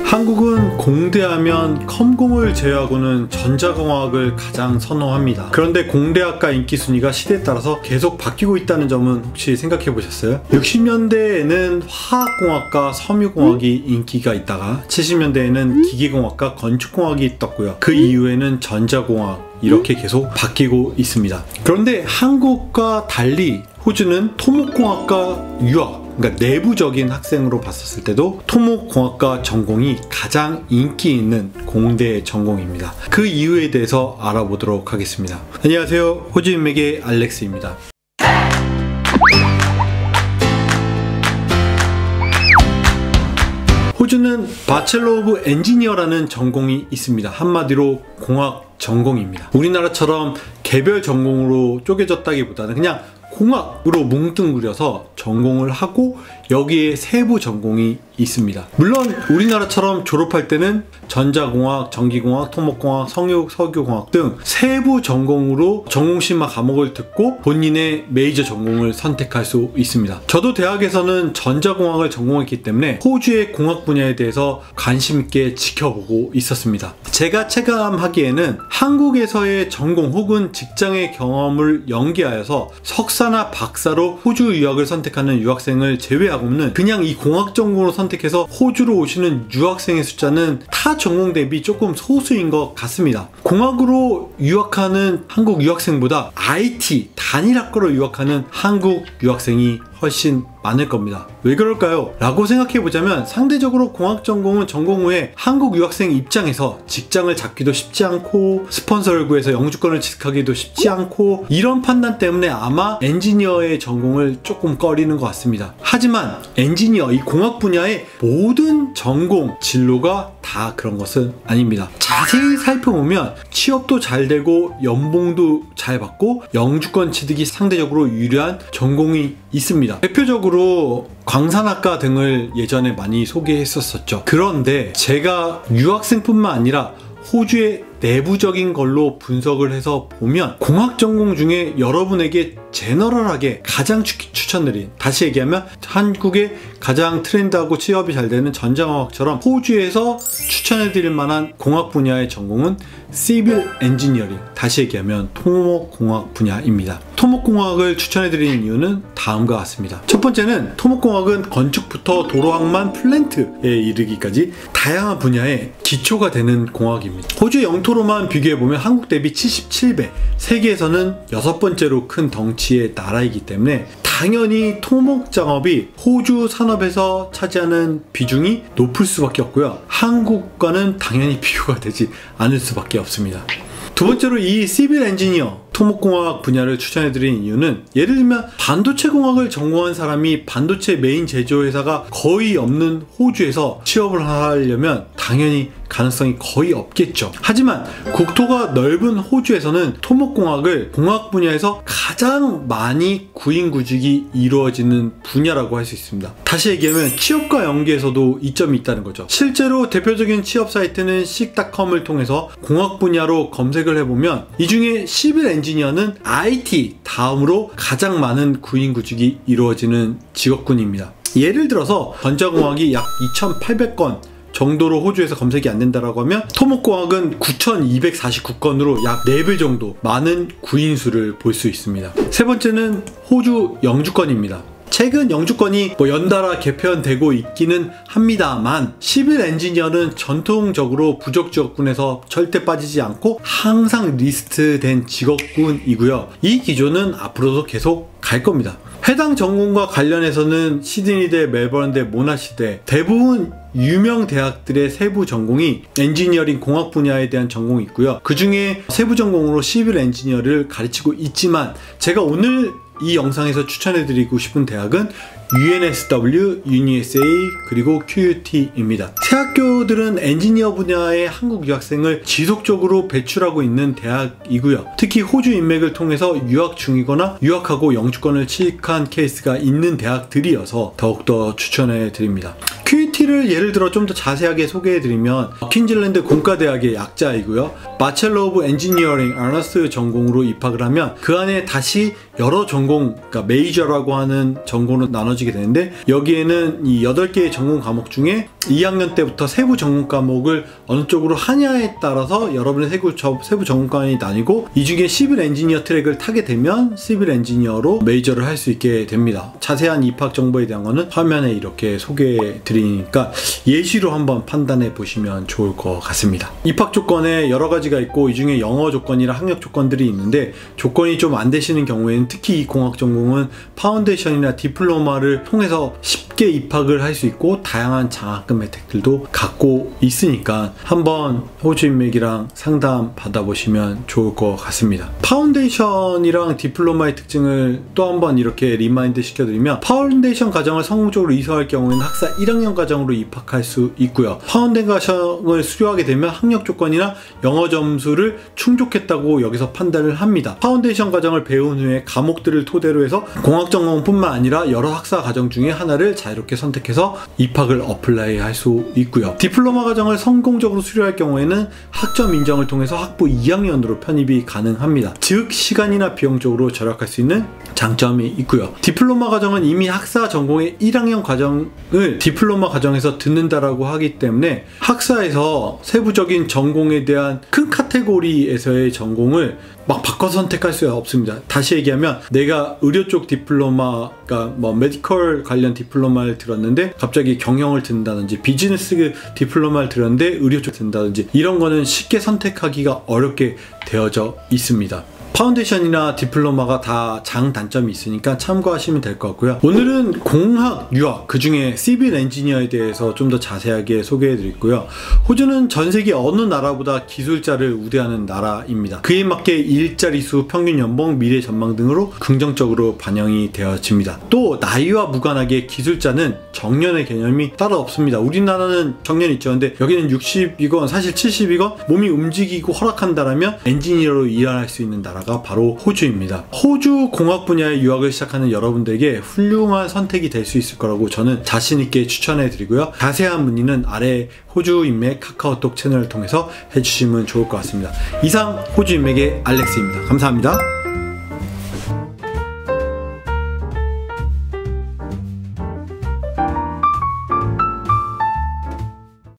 한국은 공대하면 컴공을 제외하고는 전자공학을 가장 선호합니다. 그런데 공대학과 인기 순위가 시대에 따라서 계속 바뀌고 있다는 점은 혹시 생각해 보셨어요? 60년대에는 화학공학과 섬유공학이 인기가 있다가 70년대에는 기계공학과 건축공학이 떴고요. 그 이후에는 전자공학 이렇게 계속 바뀌고 있습니다. 그런데 한국과 달리 호주는 토목공학과 유학, 그러니까 내부적인 학생으로 봤었을 때도 토목공학과 전공이 가장 인기 있는 공대 전공입니다. 그 이유에 대해서 알아보도록 하겠습니다. 안녕하세요, 호주인맥의 알렉스입니다. 호주는 바첼러 오브 엔지니어라는 전공이 있습니다. 한마디로 공학 전공입니다. 우리나라처럼 개별 전공으로 쪼개졌다기보다는 그냥 공학으로 뭉뚱그려서 전공을 하고 여기에 세부 전공이 있습니다. 물론 우리나라처럼 졸업할 때는 전자공학, 전기공학, 토목공학, 석유공학 등 세부 전공으로 전공심화 과목을 듣고 본인의 메이저 전공을 선택할 수 있습니다. 저도 대학에서는 전자공학을 전공했기 때문에 호주의 공학 분야에 대해서 관심 있게 지켜보고 있었습니다. 제가 체감하기에는 한국에서의 전공 혹은 직장의 경험을 연계하여서 석사나 박사로 호주 유학을 선택하는 유학생을 제외하고는 그냥 이 공학 전공으로 선택해서 호주로 오시는 유학생의 숫자는 타 전공 대비 조금 소수인 것 같습니다. 공학으로 유학하는 한국 유학생보다 IT 단일학과로 유학하는 한국 유학생이 훨씬 많을 겁니다. 왜 그럴까요? 라고 생각해보자면 상대적으로 공학 전공은 전공 후에 한국 유학생 입장에서 직장을 잡기도 쉽지 않고 스폰서를 구해서 영주권을 취득하기도 쉽지 않고 이런 판단 때문에 아마 엔지니어의 전공을 조금 꺼리는 것 같습니다. 하지만 엔지니어, 이 공학 분야의 모든 전공 진로가 다 그런 것은 아닙니다. 자세히 살펴보면 취업도 잘 되고 연봉도 잘 받고 영주권 취득이 상대적으로 유리한 전공이 있습니다. 대표적으로 광산학과 등을 예전에 많이 소개했었죠. 그런데 제가 유학생뿐만 아니라 호주의 내부적인 걸로 분석을 해서 보면 공학 전공 중에 여러분에게 제너럴하게 가장 추천드린, 다시 얘기하면 한국의 가장 트렌드하고 취업이 잘 되는 전자공학처럼 호주에서 추천해드릴 만한 공학 분야의 전공은 시빌 엔지니어링, 다시 얘기하면 토목공학 분야입니다. 토목공학을 추천해드리는 이유는 다음과 같습니다. 첫 번째는 토목공학은 건축부터 도로항만 플랜트에 이르기까지 다양한 분야의 기초가 되는 공학입니다. 호주 영토로만 비교해보면 한국 대비 77배, 세계에서는 6번째로 큰 덩치의 나라이기 때문에 당연히 토목작업이 호주 산업에서 차지하는 비중이 높을 수밖에 없고요. 한국과는 당연히 비교가 되지 않을 수밖에 없습니다. 두 번째로 이 시빌 엔지니어 토목공학 분야를 추천해드리는 이유는 예를 들면 반도체 공학을 전공한 사람이 반도체 메인 제조회사가 거의 없는 호주에서 취업을 하려면 당연히 가능성이 거의 없겠죠. 하지만 국토가 넓은 호주에서는 토목공학을 공학 분야에서 가장 많이 구인구직이 이루어지는 분야라고 할 수 있습니다. 다시 얘기하면 취업과 연계에서도 이점이 있다는 거죠. 실제로 대표적인 취업 사이트는 seek.com을 통해서 공학 분야로 검색을 해보면 이 중에 시빌 엔지니어는 IT 다음으로 가장 많은 구인구직이 이루어지는 직업군입니다. 예를 들어서 전자공학이 약 2,800건 정도로 호주에서 검색이 안 된다라고 하면 토목공학은 9,249건으로 약 4배 정도 많은 구인수를 볼 수 있습니다. 세 번째는 호주 영주권입니다. 최근 영주권이 연달아 개편되고 있기는 합니다만 시빌 엔지니어는 전통적으로 부족 직업군에서 절대 빠지지 않고 항상 리스트된 직업군이고요. 이 기조는 앞으로도 계속 갈 겁니다. 해당 전공과 관련해서는 시드니대, 멜버른대, 모나시대 대부분 유명 대학들의 세부 전공이 엔지니어링 공학 분야에 대한 전공이 있고요. 그 중에 세부 전공으로 시빌 엔지니어를 가르치고 있지만 제가 오늘 이 영상에서 추천해드리고 싶은 대학은 UNSW, UniSA, 그리고 QUT입니다. 새 학교들은 엔지니어 분야의 한국 유학생을 지속적으로 배출하고 있는 대학이고요. 특히 호주 인맥을 통해서 유학 중이거나 유학하고 영주권을 취득한 케이스가 있는 대학들이어서 더욱더 추천해드립니다. QUT를 예를 들어 좀 더 자세하게 소개해드리면 퀸즐랜드 공과대학의 약자이고요. 바첼러 오브 엔지니어링 아너스 전공으로 입학을 하면 그 안에 다시 여러 전공, 그러니까 메이저라고 하는 전공으로 나눠지게 되는데, 여기에는 이 8개의 전공 과목 중에 2학년 때부터 세부 전공 과목을 어느 쪽으로 하냐에 따라서 여러분의 세부 전공과목이 나뉘고, 이 중에 시빌 엔지니어 트랙을 타게 되면 시빌 엔지니어로 메이저를 할 수 있게 됩니다. 자세한 입학 정보에 대한 거는 화면에 이렇게 소개해 드리니까 예시로 한번 판단해 보시면 좋을 것 같습니다. 입학 조건에 여러 가지가 있고, 이 중에 영어 조건이랑 학력 조건들이 있는데, 조건이 좀 안 되시는 경우에는 특히 이 공학 전공은 파운데이션이나 디플로마를 통해서 쉽게 입학을 할 수 있고 다양한 장학금 혜택들도 갖고 있으니까 한번 호주인맥이랑 상담 받아보시면 좋을 것 같습니다. 파운데이션이랑 디플로마의 특징을 또 한번 이렇게 리마인드 시켜드리면, 파운데이션 과정을 성공적으로 이수할 경우에는 학사 1학년 과정으로 입학할 수 있고요. 파운데이션을 수료하게 되면 학력 조건이나 영어 점수를 충족했다고 여기서 판단을 합니다. 파운데이션 과정을 배운 후에 과목들을 토대로 해서 공학 전공뿐만 아니라 여러 학사 과정 중에 하나를 자유롭게 선택해서 입학을 어플라이 할 수 있고요. 디플로마 과정을 성공적으로 수료할 경우에는 학점 인정을 통해서 학부 2학년으로 편입이 가능합니다. 즉 시간이나 비용적으로 절약할 수 있는 장점이 있고요. 디플로마 과정은 이미 학사 전공의 1학년 과정을 디플로마 과정에서 듣는다라고 하기 때문에 학사에서 세부적인 전공에 대한 큰 카테고리에서의 전공을 막 바꿔 선택할 수 없습니다. 다시 얘기하면, 내가 의료 쪽 디플로마가 뭐 메디컬 관련 디플로마를 들었는데 갑자기 경영을 듣는다든지, 비즈니스 디플로마를 들었는데 의료 쪽 듣는다든지, 이런 거는 쉽게 선택하기가 어렵게 되어져 있습니다. 파운데이션이나 디플로마가 다 장단점이 있으니까 참고하시면 될 것 같고요. 오늘은 공학, 유학, 그 중에 시빌 엔지니어에 대해서 좀 더 자세하게 소개해 드리고요. 호주는 전 세계 어느 나라보다 기술자를 우대하는 나라입니다. 그에 맞게 일자리 수, 평균 연봉, 미래 전망 등으로 긍정적으로 반영이 되어집니다. 또 나이와 무관하게 기술자는 정년의 개념이 따로 없습니다. 우리나라는 정년이 있죠. 근데 여기는 60이건 사실 70이건 몸이 움직이고 허락한다라면 엔지니어로 일할 수 있는 나라가 바로 호주입니다. 호주 공학 분야의 유학을 시작하는 여러분들에게 훌륭한 선택이 될 수 있을 거라고 저는 자신있게 추천해 드리고요. 자세한 문의는 아래 호주인맥 카카오톡 채널을 통해서 해주시면 좋을 것 같습니다. 이상 호주인맥의 알렉스입니다. 감사합니다.